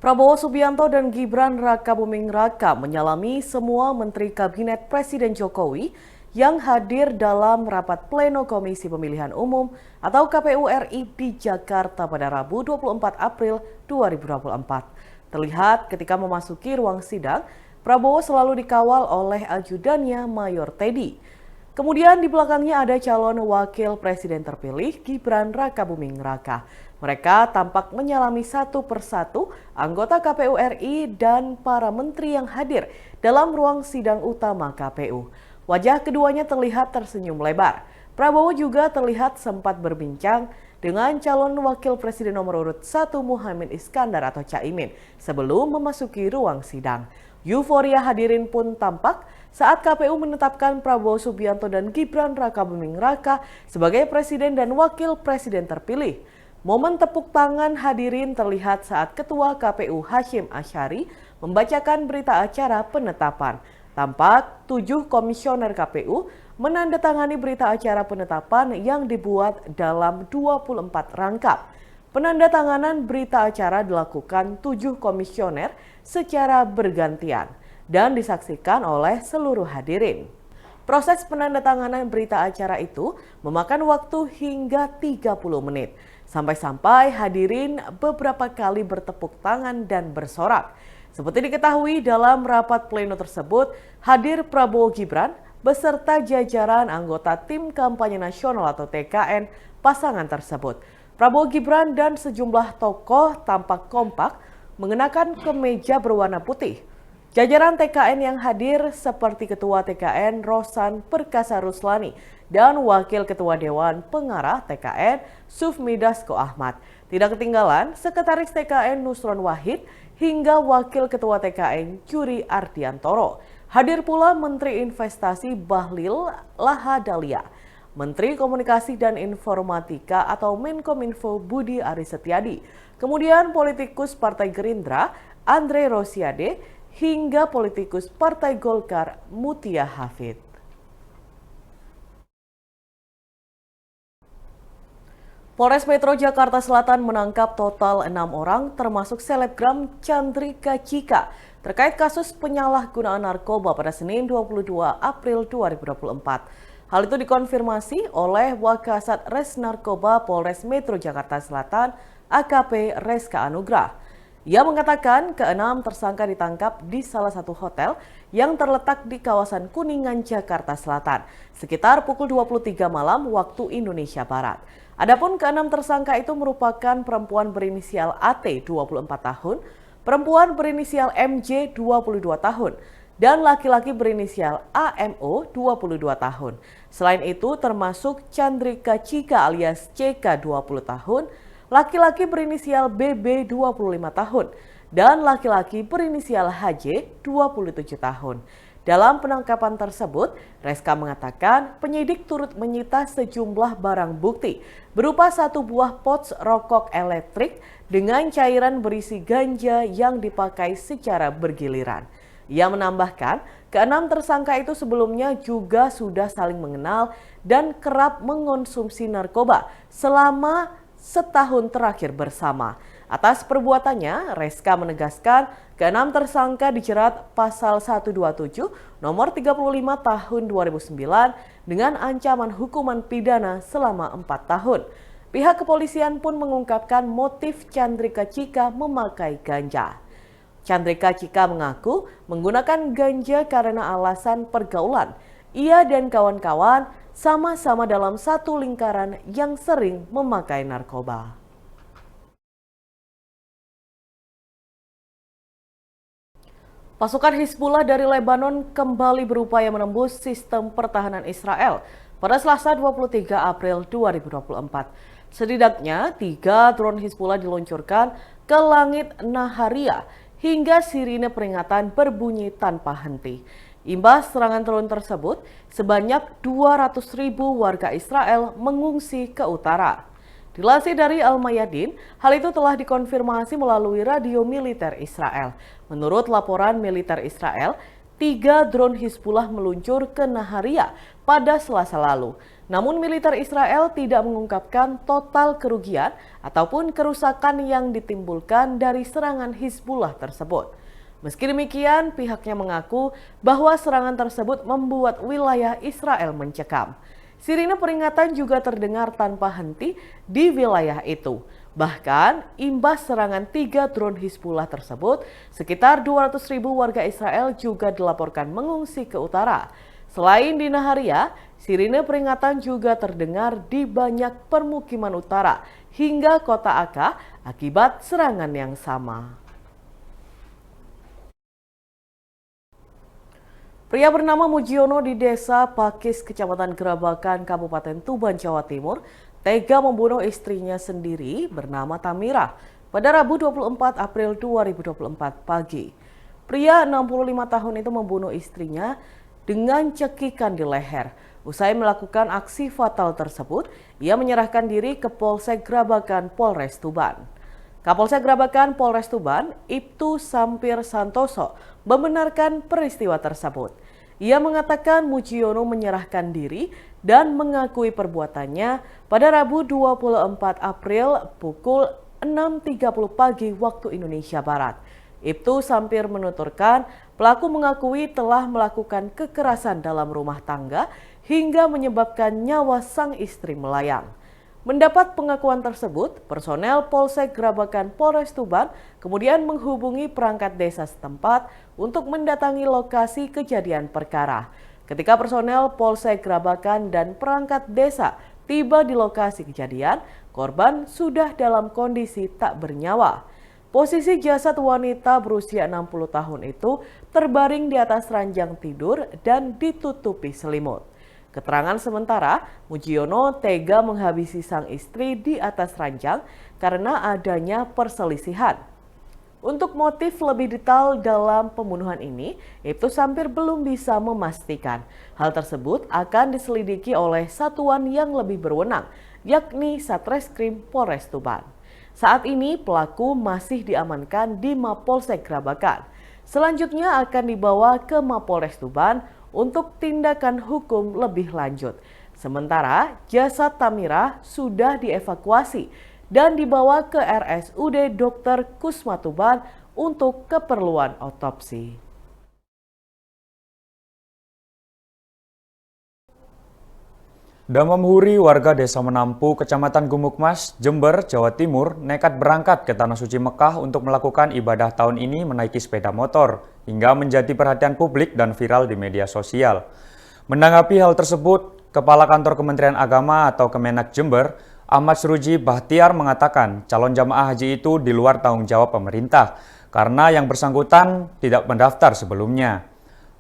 Prabowo Subianto dan Gibran Rakabuming Raka menyalami semua Menteri Kabinet Presiden Jokowi yang hadir dalam rapat pleno Komisi Pemilihan Umum atau KPU RI di Jakarta pada Rabu 24 April 2024. Terlihat ketika memasuki ruang sidang, Prabowo selalu dikawal oleh ajudannya Mayor Teddy. Kemudian di belakangnya ada calon wakil presiden terpilih Gibran Rakabuming Raka. Mereka tampak menyalami satu persatu anggota KPU RI dan para menteri yang hadir dalam ruang sidang utama KPU. Wajah keduanya terlihat tersenyum lebar. Prabowo juga terlihat sempat berbincang dengan calon wakil presiden nomor urut 1 Muhaimin Iskandar atau Caimin sebelum memasuki ruang sidang. Euforia hadirin pun tampak saat KPU menetapkan Prabowo Subianto dan Gibran Rakabuming Raka sebagai presiden dan wakil presiden terpilih. Momen tepuk tangan hadirin terlihat saat Ketua KPU Hashim Asyari membacakan berita acara penetapan. Tampak 7 komisioner KPU menandatangani berita acara penetapan yang dibuat dalam 24 rangkap. Penandatanganan berita acara dilakukan 7 komisioner secara bergantian dan disaksikan oleh seluruh hadirin. Proses penandatanganan berita acara itu memakan waktu hingga 30 menit. Sampai-sampai hadirin beberapa kali bertepuk tangan dan bersorak. Seperti diketahui dalam rapat pleno tersebut, hadir Prabowo Gibran beserta jajaran anggota tim kampanye nasional atau TKN pasangan tersebut. Prabowo Gibran dan sejumlah tokoh tampak kompak mengenakan kemeja berwarna putih. Jajaran TKN yang hadir seperti Ketua TKN Rosan Perkasa Ruslani dan Wakil Ketua Dewan Pengarah TKN Sufmi Dasko Ahmad. Tidak ketinggalan Sekretaris TKN Nusron Wahid hingga Wakil Ketua TKN Curi Ardiantoro. Hadir pula Menteri Investasi Bahlil Lahadalia, Menteri Komunikasi dan Informatika atau Menkominfo Budi Aris Setiadi, kemudian politikus Partai Gerindra Andre Rosiade, hingga politikus Partai Golkar Mutia Hafid. Polres Metro Jakarta Selatan menangkap total 6 orang termasuk selebgram Chandrika Cika terkait kasus penyalahgunaan narkoba pada Senin 22 April 2024. Hal itu dikonfirmasi oleh Wakasat Res Narkoba Polres Metro Jakarta Selatan AKP Reska Anugrah. Ia mengatakan ke-6 tersangka ditangkap di salah satu hotel yang terletak di kawasan Kuningan, Jakarta Selatan, sekitar pukul 23 malam waktu Indonesia Barat. Adapun ke-6 tersangka itu merupakan perempuan berinisial AT 24 tahun, perempuan berinisial MJ 22 tahun, dan laki-laki berinisial AMO 22 tahun. Selain itu termasuk Chandrika Cika alias CK 20 tahun, laki-laki berinisial BB 25 tahun, dan laki-laki berinisial HJ 27 tahun. Dalam penangkapan tersebut, Reska mengatakan penyidik turut menyita sejumlah barang bukti berupa 1 buah pouch rokok elektrik dengan cairan berisi ganja yang dipakai secara bergiliran. Ia menambahkan, ke-6 tersangka itu sebelumnya juga sudah saling mengenal dan kerap mengonsumsi narkoba selama setahun terakhir bersama. Atas perbuatannya, Reska menegaskan ke-6 tersangka dijerat pasal 127 nomor 35 tahun 2009 dengan ancaman hukuman pidana selama 4 tahun. Pihak kepolisian pun mengungkapkan motif Chandrika Cika memakai ganja. Chandrika Cika mengaku menggunakan ganja karena alasan pergaulan. Ia dan kawan-kawan sama-sama dalam satu lingkaran yang sering memakai narkoba. Pasukan Hizbullah dari Lebanon kembali berupaya menembus sistem pertahanan Israel pada Selasa 23 April 2024. Setidaknya 3 drone Hizbullah diluncurkan ke langit Naharia hingga sirine peringatan berbunyi tanpa henti. Imbas serangan drone tersebut, sebanyak 200.000 warga Israel mengungsi ke utara. Dilansir dari Al-Mayadin, hal itu telah dikonfirmasi melalui radio militer Israel. Menurut laporan militer Israel, 3 drone Hizbullah meluncur ke Naharia pada Selasa lalu. Namun militer Israel tidak mengungkapkan total kerugian ataupun kerusakan yang ditimbulkan dari serangan Hizbullah tersebut. Meski demikian, pihaknya mengaku bahwa serangan tersebut membuat wilayah Israel mencekam. Sirine peringatan juga terdengar tanpa henti di wilayah itu. Bahkan, imbas serangan 3 drone Hizbullah tersebut, sekitar 200.000 warga Israel juga dilaporkan mengungsi ke utara. Selain di Naharia, sirine peringatan juga terdengar di banyak permukiman utara hingga kota Akka akibat serangan yang sama. Pria bernama Mujiono di Desa Pakis, Kecamatan Gerabakan, Kabupaten Tuban, Jawa Timur, tega membunuh istrinya sendiri bernama Tamira pada Rabu 24 April 2024 pagi. Pria 65 tahun itu membunuh istrinya dengan cekikan di leher. Usai melakukan aksi fatal tersebut, ia menyerahkan diri ke Polsek Gerabakan, Polres Tuban. Kapolsek Gerabakan Polres Tuban, Ibtu Sampir Santoso, membenarkan peristiwa tersebut. Ia mengatakan Mujiono menyerahkan diri dan mengakui perbuatannya pada Rabu 24 April pukul 6.30 pagi waktu Indonesia Barat. Ibtu Sampir menuturkan pelaku mengakui telah melakukan kekerasan dalam rumah tangga hingga menyebabkan nyawa sang istri melayang. Mendapat pengakuan tersebut, personel Polsek Gerabakan Polres Tuban kemudian menghubungi perangkat desa setempat untuk mendatangi lokasi kejadian perkara. Ketika personel Polsek Gerabakan dan perangkat desa tiba di lokasi kejadian, korban sudah dalam kondisi tak bernyawa. Posisi jasad wanita berusia 60 tahun itu terbaring di atas ranjang tidur dan ditutupi selimut. Keterangan sementara, Mujiono tega menghabisi sang istri di atas ranjang karena adanya perselisihan. Untuk motif lebih detail dalam pembunuhan ini, Ibtu Sampir belum bisa memastikan. Hal tersebut akan diselidiki oleh satuan yang lebih berwenang, yakni Satreskrim Polres Tuban. Saat ini pelaku masih diamankan di Mapolsek Gerabakan. Selanjutnya akan dibawa ke Mapolres Tuban untuk tindakan hukum lebih lanjut. Sementara jasad Tamira sudah dievakuasi dan dibawa ke RSUD Dr. Kusma Tuban untuk keperluan otopsi. Damam Huri, warga Desa Menampu, Kecamatan Gumukmas, Jember, Jawa Timur, nekat berangkat ke Tanah Suci Mekah untuk melakukan ibadah tahun ini menaiki sepeda motor, hingga menjadi perhatian publik dan viral di media sosial. Menanggapi hal tersebut, Kepala Kantor Kementerian Agama atau Kemenak Jember, Ahmad Suruji Bahtiar mengatakan calon jamaah haji itu di luar tanggung jawab pemerintah, karena yang bersangkutan tidak mendaftar sebelumnya.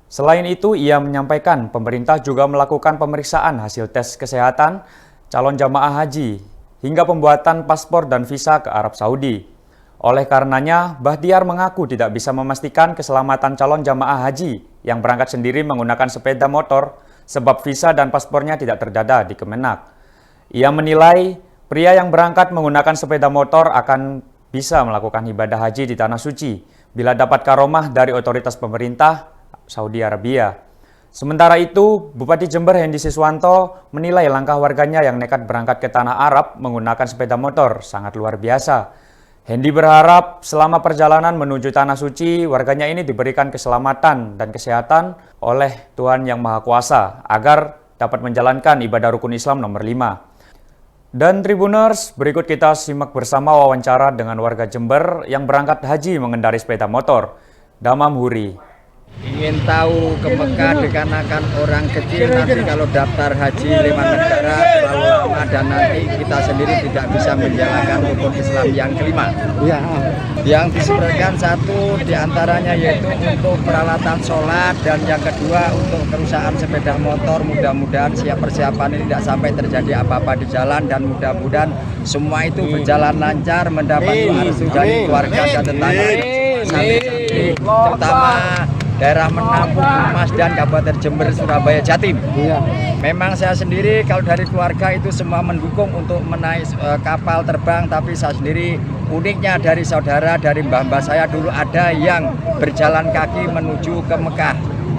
Selain itu, ia menyampaikan pemerintah juga melakukan pemeriksaan hasil tes kesehatan calon jamaah haji hingga pembuatan paspor dan visa ke Arab Saudi. Oleh karenanya, Bahtiar mengaku tidak bisa memastikan keselamatan calon jamaah haji yang berangkat sendiri menggunakan sepeda motor sebab visa dan paspornya tidak terdata di Kemenak. Ia menilai pria yang berangkat menggunakan sepeda motor akan bisa melakukan ibadah haji di Tanah Suci bila dapat karomah dari otoritas pemerintah Saudi Arabia. Sementara itu, Bupati Jember Hendy Siswanto menilai langkah warganya yang nekat berangkat ke Tanah Arab menggunakan sepeda motor sangat luar biasa. Hendy berharap selama perjalanan menuju Tanah Suci, warganya ini diberikan keselamatan dan kesehatan oleh Tuhan Yang Maha Kuasa agar dapat menjalankan ibadah rukun Islam nomor 5. Dan Tribuners, berikut kita simak bersama wawancara dengan warga Jember yang berangkat haji mengendarai sepeda motor. Damam Huri. Ingin tahu ke Mekah dikarenakan orang kecil nanti kalau daftar haji lewat negara terlalu lama dan nanti kita sendiri tidak bisa menjalankan rukun Islam yang kelima. Ya. Yang disebutkan satu diantaranya yaitu untuk peralatan sholat dan yang kedua untuk kerusakan sepeda motor. Mudah-mudahan siap persiapan ini tidak sampai terjadi apa-apa di jalan dan mudah-mudahan semua itu berjalan lancar mendapat restu dari keluarga dan tetangga terutama daerah Menampu, Mas dan Kabupaten Jember, Surabaya, Jatim. Iya. Memang saya sendiri kalau dari keluarga itu semua mendukung untuk menaik kapal terbang, tapi saya sendiri uniknya dari saudara, dari mbah-mbah saya dulu ada yang berjalan kaki menuju ke Mekah.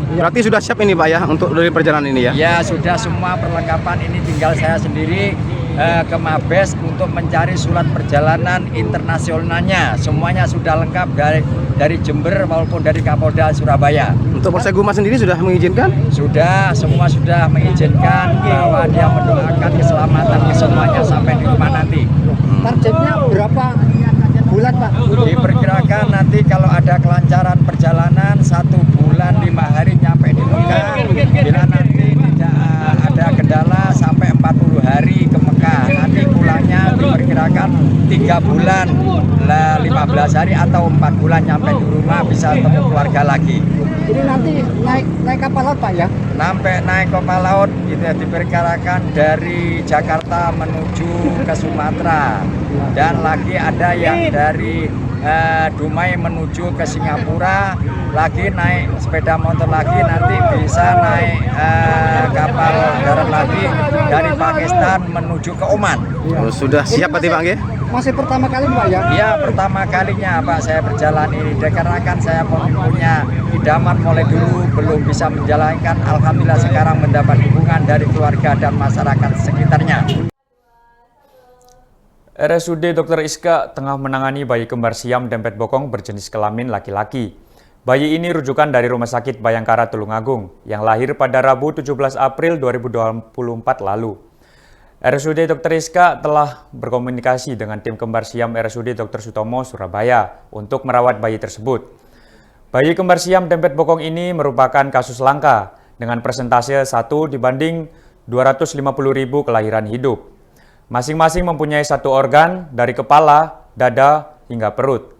Berarti sudah siap ini Pak ya untuk dari perjalanan ini ya? Ya sudah, semua perlengkapan ini tinggal saya sendiri ke Mabes untuk mencari surat perjalanan internasionalnya. Semuanya sudah lengkap dari Jember maupun dari Kapolda Surabaya. Untuk Polsek Gumas sendiri sudah mengizinkan? Sudah, semua sudah mengizinkan bahwa dia mendoakan keselamatan semuanya sampai di rumah nanti. Targetnya berapa bulan Pak? Diperkirakan nanti kalau ada kelancaran perjalanan 1 bulan 5 hari nyampe di Mekah. Bila nanti tidak ada kendala sampai 40 hari ke Mekah. Nanti pulangnya diperkirakan 3 bulan 15 hari atau 4 bulan nyampe di rumah, bisa ketemu keluarga lagi. Ini nanti naik kapal laut Pak ya? Sampai naik kapal laut itu diperkirakan dari Jakarta menuju ke Sumatera, dan lagi ada yang dari Dumai menuju ke Singapura, lagi naik sepeda motor lagi, nanti bisa naik kapal darat lagi dari Pakistan menuju ke Oman. Oh, sudah siap berarti Pak nggih? Masih pertama kali Pak ya? Ya, pertama kalinya Pak saya berjalan ini, dikarenakan saya punya idaman mulai dulu belum bisa menjalankan. Alhamdulillah sekarang mendapat dukungan dari keluarga dan masyarakat sekitarnya. RSUD Dr. Iska tengah menangani bayi kembar siam dempet bokong berjenis kelamin laki-laki. Bayi ini rujukan dari Rumah Sakit Bayangkara Tulungagung yang lahir pada Rabu 17 April 2024 lalu. RSUD Dr. Iska telah berkomunikasi dengan tim kembar siam RSUD Dr. Sutomo Surabaya untuk merawat bayi tersebut. Bayi kembar siam dempet bokong ini merupakan kasus langka dengan persentase 1 dibanding 250.000 kelahiran hidup. Masing-masing mempunyai satu organ dari kepala, dada, hingga perut.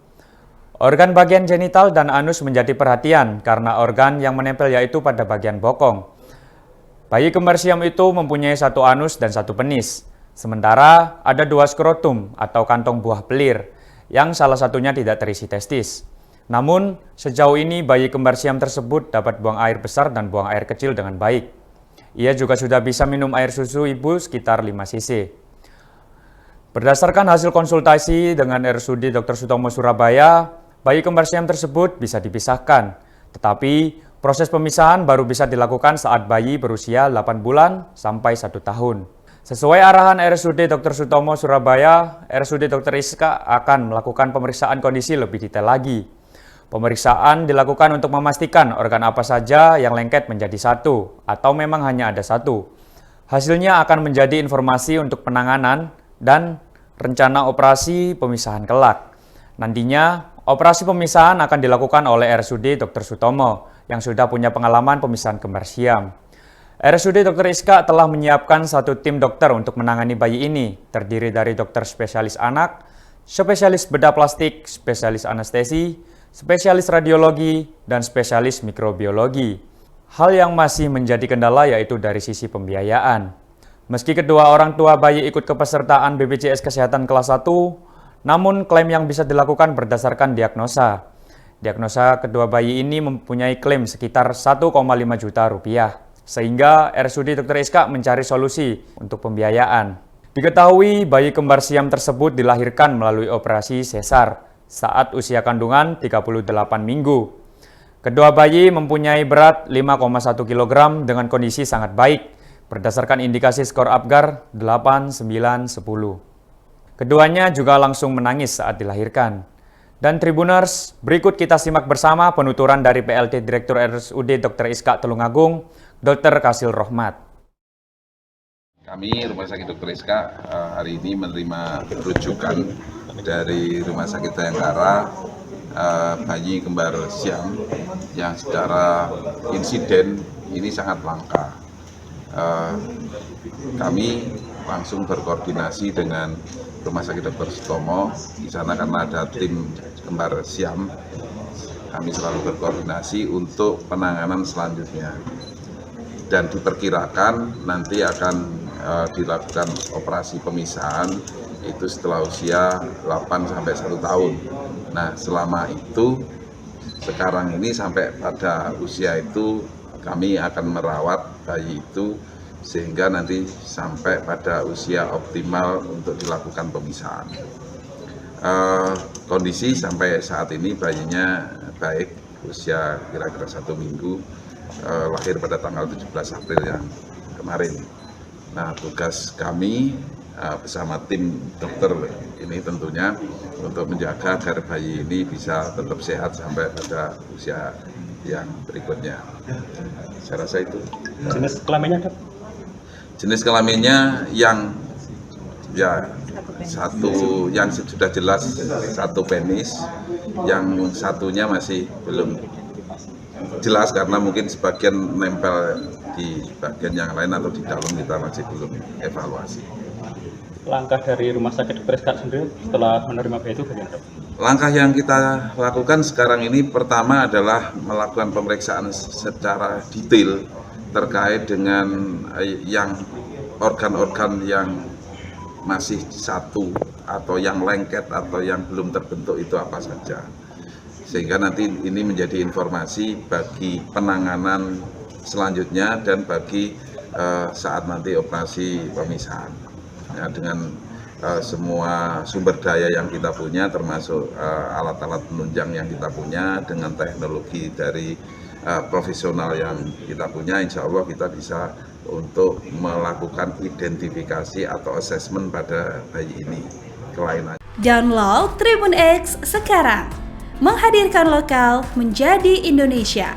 Organ bagian genital dan anus menjadi perhatian karena organ yang menempel yaitu pada bagian bokong. Bayi kembar siam itu mempunyai satu anus dan satu penis. Sementara ada 2 skrotum atau kantong buah pelir yang salah satunya tidak terisi testis. Namun, sejauh ini bayi kembar siam tersebut dapat buang air besar dan buang air kecil dengan baik. Ia juga sudah bisa minum air susu ibu sekitar 5 cc. Berdasarkan hasil konsultasi dengan RSUD Dr. Sutomo Surabaya, bayi kembar siam tersebut bisa dipisahkan. Tetapi, proses pemisahan baru bisa dilakukan saat bayi berusia 8 bulan sampai 1 tahun. Sesuai arahan RSUD Dr. Sutomo Surabaya, RSUD Dr. Iska akan melakukan pemeriksaan kondisi lebih detail lagi. Pemeriksaan dilakukan untuk memastikan organ apa saja yang lengket menjadi satu, atau memang hanya ada satu. Hasilnya akan menjadi informasi untuk penanganan dan rencana operasi pemisahan kelak. Nantinya, operasi pemisahan akan dilakukan oleh RSUD Dr. Sutomo yang sudah punya pengalaman pemisahan kembar siam. RSUD Dr. Iska telah menyiapkan satu tim dokter untuk menangani bayi ini, terdiri dari dokter spesialis anak, spesialis bedah plastik, spesialis anestesi, spesialis radiologi, dan spesialis mikrobiologi. Hal yang masih menjadi kendala yaitu dari sisi pembiayaan. Meski kedua orang tua bayi ikut kepesertaan BPJS Kesehatan kelas 1, namun klaim yang bisa dilakukan berdasarkan diagnosa. Diagnosa kedua bayi ini mempunyai klaim sekitar 1,5 juta rupiah, sehingga RSUD Dr. Iska mencari solusi untuk pembiayaan. Diketahui bayi kembar siam tersebut dilahirkan melalui operasi sesar saat usia kandungan 38 minggu. Kedua bayi mempunyai berat 5,1 kg dengan kondisi sangat baik, berdasarkan indikasi skor Apgar 8, 9, 10. Keduanya juga langsung menangis saat dilahirkan. Dan Tribuners, berikut kita simak bersama penuturan dari PLT Direktur RSUD Dr. Iska Tulungagung, Dr. Kasil Rohmat. Kami Rumah Sakit Dr. Iska hari ini menerima rujukan dari Rumah Sakit Bayangkara bayi kembar siam yang secara insiden ini sangat langka. Kami langsung berkoordinasi dengan Rumah Sakit Dr. Sutomo. Di sana karena ada tim kembar siam, kami selalu berkoordinasi untuk penanganan selanjutnya. Dan diperkirakan nanti akan dilakukan operasi pemisahan itu setelah usia 8 sampai 1 tahun. Nah, selama itu sekarang ini sampai pada usia itu kami akan merawat bayi itu sehingga nanti sampai pada usia optimal untuk dilakukan pemisahan. Kondisi sampai saat ini bayinya baik, usia kira-kira 1 minggu, lahir pada tanggal 17 April yang kemarin. Nah, tugas kami bersama tim dokter ini tentunya untuk menjaga agar bayi ini bisa tetap sehat sampai pada usia yang berikutnya. Saya rasa itu. Jenis kelaminnya, Dok? Jenis kelaminnya yang satu yang sudah jelas satu penis, yang satunya masih belum jelas karena mungkin sebagian nempel di bagian yang lain atau di dalam, kita masih belum evaluasi. Langkah dari Rumah Sakit Dr. Rizka sendiri setelah menerima bayi itu bagaimana, Dok? Langkah yang kita lakukan sekarang ini pertama adalah melakukan pemeriksaan secara detail terkait dengan yang organ-organ yang masih satu atau yang lengket atau yang belum terbentuk itu apa saja, sehingga nanti ini menjadi informasi bagi penanganan selanjutnya dan bagi saat nanti operasi pemisahan ya, dengan semua sumber daya yang kita punya termasuk alat-alat penunjang yang kita punya dengan teknologi dari profesional yang kita punya, insya Allah kita bisa untuk melakukan identifikasi atau assessment pada bayi ini kelainan. Download Tribun X sekarang, menghadirkan lokal menjadi Indonesia.